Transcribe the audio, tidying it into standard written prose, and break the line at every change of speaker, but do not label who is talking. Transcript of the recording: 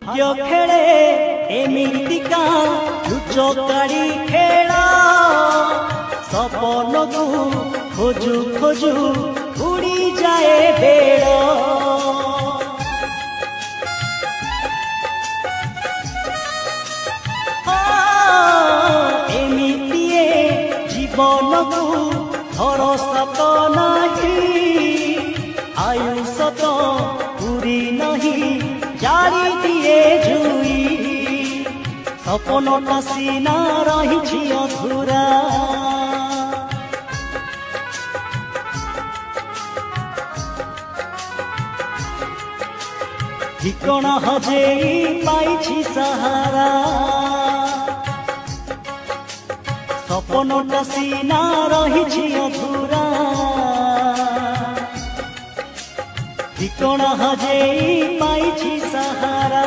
भाग्य खेले एमितिका लुचकाड़ी खेला सपन को खोजू खोजू उड़ी जाए बेड़ एमितिए जीवन को भरोसा तो नहीं आयुष तो पूरी नहीं जारी दिए जुई सपनटा सीना रही अधूरा ठिकाना हजेई पाइछि सहारा सपनटा सीना रही अधूरा ठिकाना हजेई पाइछि सहारा।